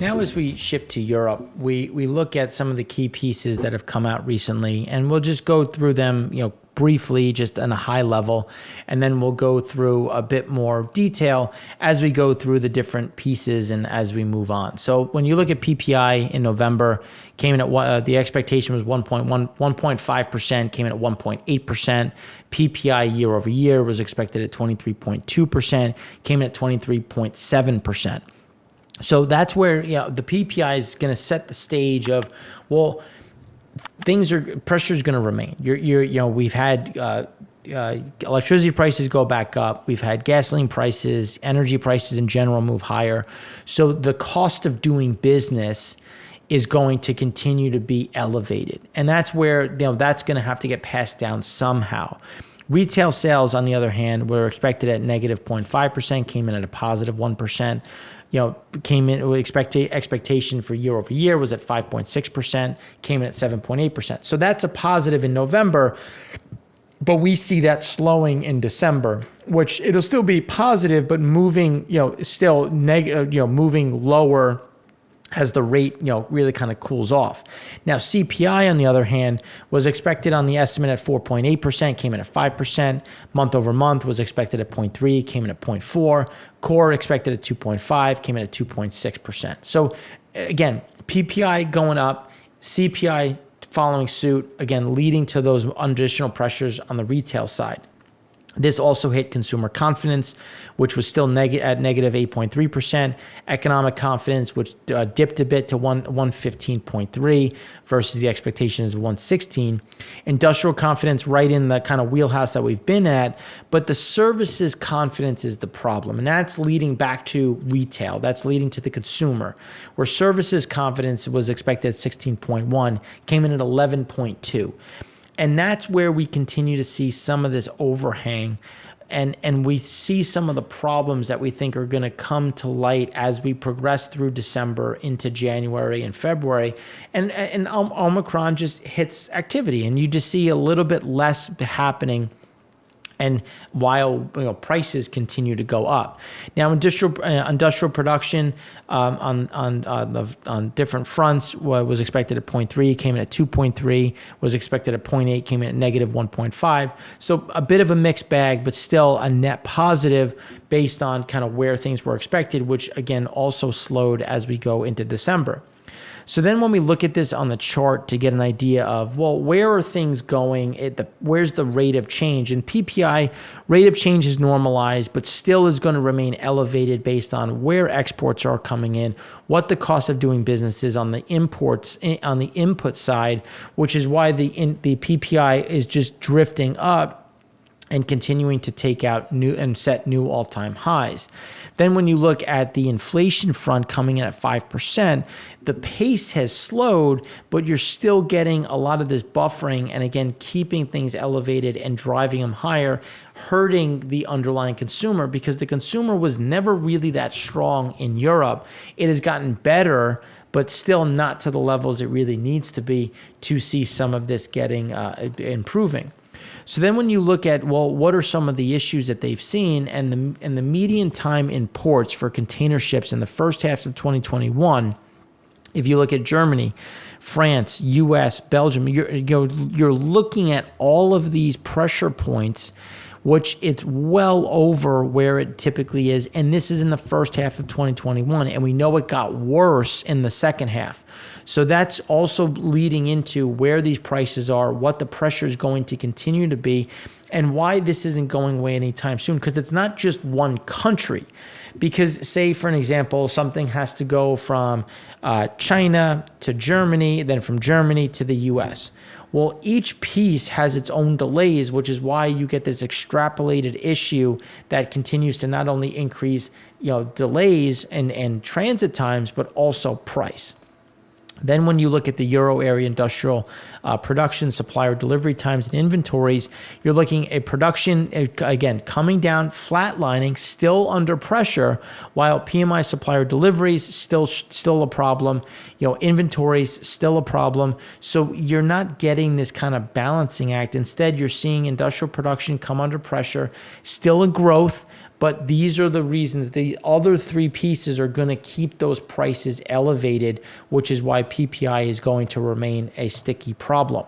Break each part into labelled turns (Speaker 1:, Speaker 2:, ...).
Speaker 1: Now, as we shift to Europe, we look at some of the key pieces that have come out recently, and we'll just go through them, briefly, just on a high level, and then we'll go through a bit more detail as we go through the different pieces and as we move on. So when you look at PPI in November, came in at the expectation was 1.5%, came in at 1.8%. PPI year over year was expected at 23.2%, came in at 23.7%. So that's where the PPI is going to set the stage of, well, pressure is going to remain. We've had electricity prices go back up. We've had gasoline prices, energy prices in general move higher. So the cost of doing business is going to continue to be elevated, and that's where that's going to have to get passed down somehow. Retail sales, on the other hand, were expected at negative 0.5%, came in at a positive 1%. Expectation for year over year was at 5.6%, came in at 7.8%. So that's a positive in November, but we see that slowing in December, which it'll still be positive, but moving, still negative, moving lower as the rate, really kind of cools off. Now, CPI, on the other hand, was expected on the estimate at 4.8%, came in at 5%. Month over month was expected at 0.3, came in at 0.4. Core expected at 2.5, came in at 2.6%. So again, PPI going up, CPI following suit, again, leading to those additional pressures on the retail side. This also hit consumer confidence, which was still at negative 8.3%. Economic confidence, which dipped a bit to 115.3 versus the expectations of 116. Industrial confidence, right in the kind of wheelhouse that we've been at. But the services confidence is the problem. And that's leading back to retail. That's leading to the consumer, where services confidence was expected at 16.1, came in at 11.2. And that's where we continue to see some of this overhang, and we see some of the problems that we think are going to come to light as we progress through December into January and February. And Omicron just hits activity, and you just see a little bit less happening. And while prices continue to go up, now industrial production on different fronts was expected at 0.3, came in at 2.3, was expected at 0.8, came in at negative 1.5. So a bit of a mixed bag, but still a net positive based on kind of where things were expected, which again also slowed as we go into December. So then when we look at this on the chart to get an idea of, well, where are things going? Where's the rate of change? And PPI rate of change is normalized, but still is going to remain elevated based on where exports are coming in, what the cost of doing business is on the imports, on the input side, which is why the PPI is just drifting up and continuing to take out set new all-time highs. Then when you look at the inflation front coming in at 5%, the pace has slowed, but you're still getting a lot of this buffering and again, keeping things elevated and driving them higher, hurting the underlying consumer because the consumer was never really that strong in Europe. It has gotten better, but still not to the levels it really needs to be to see some of this getting improving. So then when you look at, well, what are some of the issues that they've seen, and the median time in ports for container ships in the first half of 2021, if you look at Germany, France, US, Belgium, you're looking at all of these pressure points, which it's well over where it typically is. And this is in the first half of 2021. And we know it got worse in the second half. So that's also leading into where these prices are, what the pressure is going to continue to be, and why this isn't going away anytime soon. Because it's not just one country. Because say, for an example, something has to go from China to Germany, then from Germany to the US. Well, each piece has its own delays, which is why you get this extrapolated issue that continues to not only increase, delays and transit times, but also price. Then when you look at the Euro area industrial production, supplier delivery times, and inventories, you're looking at production, again, coming down, flatlining, still under pressure, while PMI supplier deliveries, still a problem, inventories, still a problem. So you're not getting this kind of balancing act. Instead, you're seeing industrial production come under pressure, still in growth, But these are the reasons. The other three pieces are going to keep those prices elevated, which is why PPI is going to remain a sticky problem.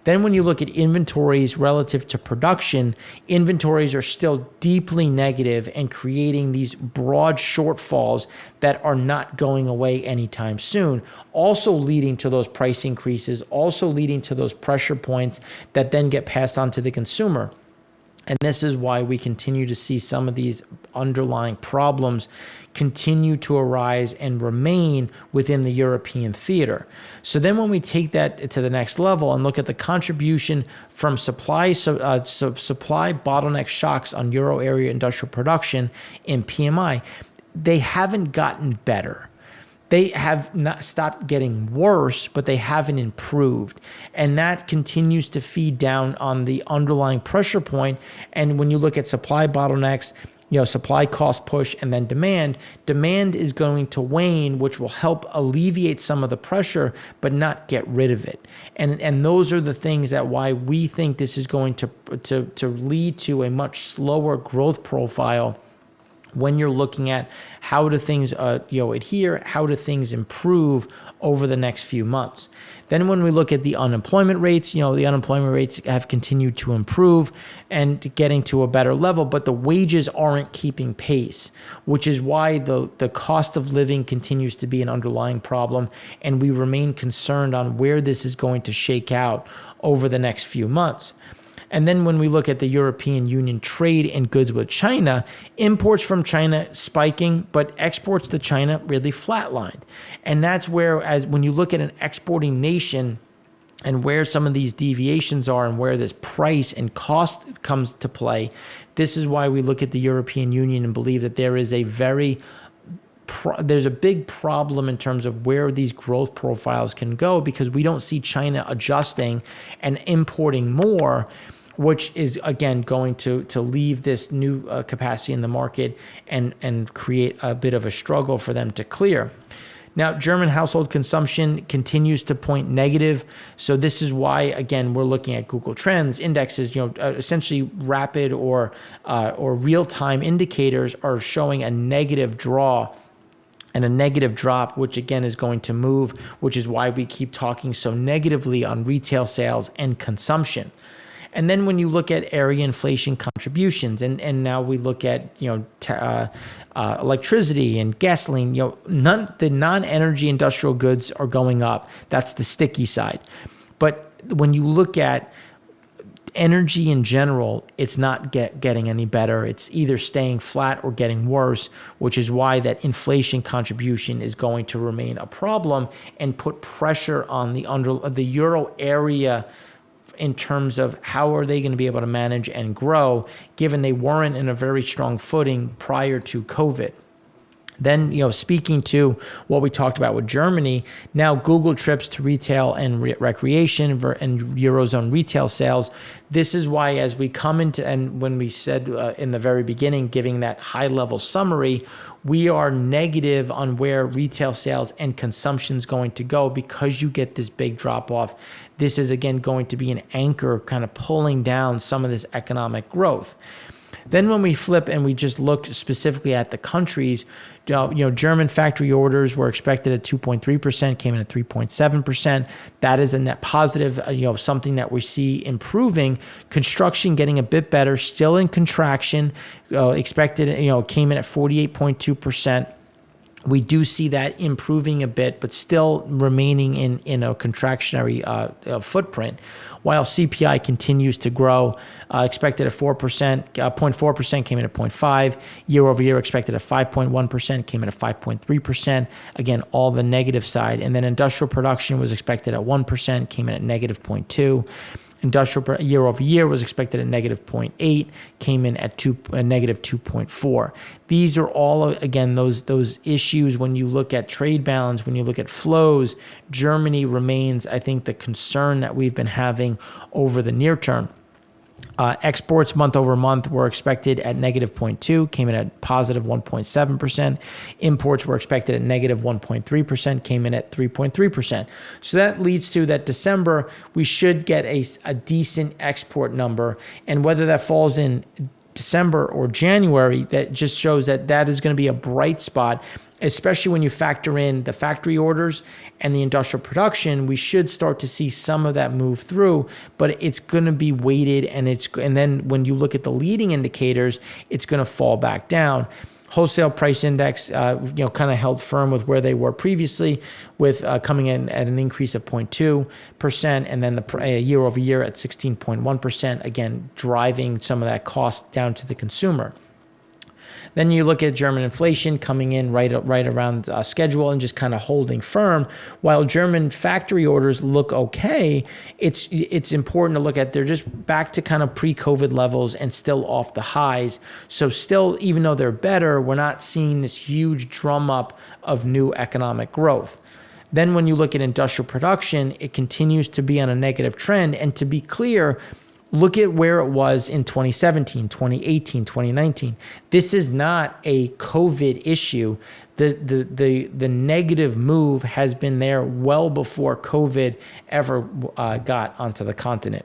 Speaker 1: Then when you look at inventories relative to production, inventories are still deeply negative and creating these broad shortfalls that are not going away anytime soon, also leading to those price increases, also leading to those pressure points that then get passed on to the consumer. And this is why we continue to see some of these underlying problems continue to arise and remain within the European theater. So then when we take that to the next level and look at the contribution from supply bottleneck shocks on Euro area industrial production in PMI, they haven't gotten better. They have not stopped getting worse, but they haven't improved. And that continues to feed down on the underlying pressure point. And when you look at supply bottlenecks, supply cost push and then demand is going to wane, which will help alleviate some of the pressure, but not get rid of it. And those are the things that why we think this is going to lead to a much slower growth profile when you're looking at how do things adhere, how do things improve over the next few months. Then when we look at the unemployment rates, the unemployment rates have continued to improve and getting to a better level, but the wages aren't keeping pace, which is why the cost of living continues to be an underlying problem, and we remain concerned on where this is going to shake out over the next few months. And then when we look at the European Union trade in goods with China, imports from China spiking, but exports to China really flatlined. And that's where, as when you look at an exporting nation and where some of these deviations are and where this price and cost comes to play, this is why we look at the European Union and believe that there is there's a big problem in terms of where these growth profiles can go, because we don't see China adjusting and importing more, which is, again, going to leave this new capacity in the market and create a bit of a struggle for them to clear. Now, German household consumption continues to point negative. So this is why, again, we're looking at Google Trends indexes, essentially rapid or real-time indicators are showing a negative draw and a negative drop, which again is going to move, which is why we keep talking so negatively on retail sales and consumption. And then when you look at area inflation contributions, and now we look at electricity and gasoline, the non-energy industrial goods are going up. That's the sticky side. But when you look at energy in general, it's not getting any better. It's either staying flat or getting worse, which is why that inflation contribution is going to remain a problem and put pressure on the euro area in terms of how are they going to be able to manage and grow, given they weren't in a very strong footing prior to COVID. Then, speaking to what we talked about with Germany, now Google trips to retail and recreation and Eurozone retail sales. This is why, as we come into, and when we said in the very beginning, giving that high level summary, we are negative on where retail sales and consumption is going to go, because you get this big drop off. This is, again, going to be an anchor kind of pulling down some of this economic growth. Then when we flip and we just look specifically at the countries, German factory orders were expected at 2.3%, came in at 3.7%. That is a net positive, something that we see improving. Construction getting a bit better, still in contraction, expected, came in at 48.2%. We do see that improving a bit, but still remaining in a contractionary footprint, while CPI continues to grow, expected at 4%, 0.4%, came in at 0.5%. Year over year, expected at 5.1%, came in at 5.3%. Again, all the negative side. And then industrial production was expected at 1%, came in at negative 0.2%. Industrial year over year was expected at negative 0.8, came in at negative 2.4. These are all, again, those issues when you look at trade balance, when you look at flows. Germany remains, I think, the concern that we've been having over the near term. Exports month over month were expected at negative 0.2, came in at positive 1.7%. Imports were expected at negative 1.3%, came in at 3.3%. So that leads to that December, we should get a decent export number. And whether that falls in December or January, that just shows that that is going to be a bright spot, especially when you factor in the factory orders and the industrial production. We should start to see some of that move through, but it's going to be weighted, and then when you look at the leading indicators, it's going to fall back down. Wholesale price index, kind of held firm with where they were previously, with coming in at an increase of 0.2%, and then the year over year at 16.1%, again, driving some of that cost down to the consumer. Then you look at German inflation coming in right around schedule and just kind of holding firm. While German factory orders look okay, it's important to look at, they're just back to kind of pre-COVID levels and still off the highs. So still, even though they're better, we're not seeing this huge drum up of new economic growth. Then when you look at industrial production, it continues to be on a negative trend. And to be clear, look at where it was in 2017, 2018, 2019. This is not a COVID issue. The negative move has been there well before COVID ever got onto the continent.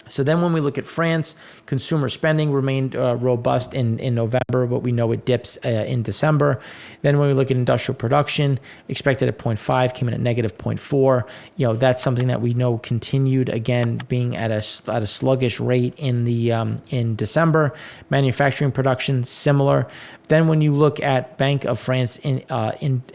Speaker 1: So then when we look at France, consumer spending remained robust in November, but we know it dips in December. Then when we look at industrial production, expected at 0.5, came in at negative 0.4. That's something that we know continued, again, being at a sluggish rate in December. Manufacturing production, similar. Then when you look at Bank of France in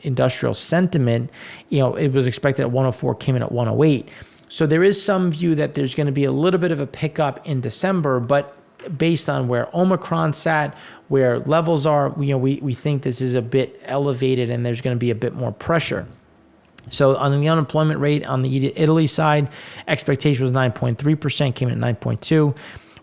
Speaker 1: industrial sentiment, it was expected at 104, came in at 108. So there is some view that there's going to be a little bit of a pickup in December, but based on where Omicron sat, where levels are, we think this is a bit elevated and there's going to be a bit more pressure. So on the unemployment rate on the Italy side, expectation was 9.3%, came in at 9.2%.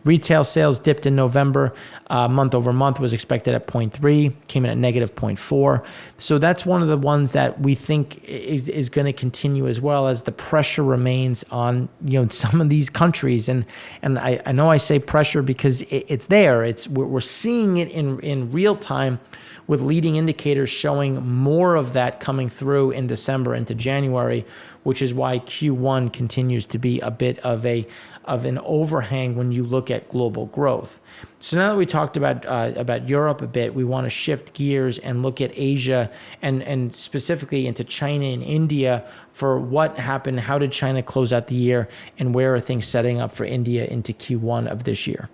Speaker 1: Retail sales dipped in November, month over month, was expected at 0.3, came in at negative 0.4. So that's one of the ones that we think is going to continue, as well as the pressure remains on some of these countries. And I know I say pressure because it's there. We're seeing it in real time, with leading indicators showing more of that coming through in December into January, which is why Q1 continues to be a bit of an overhang when you look at global growth. So now that we talked about Europe a bit, we want to shift gears and look at Asia and specifically into China and India for what happened, how did China close out the year, and where are things setting up for India into Q1 of this year.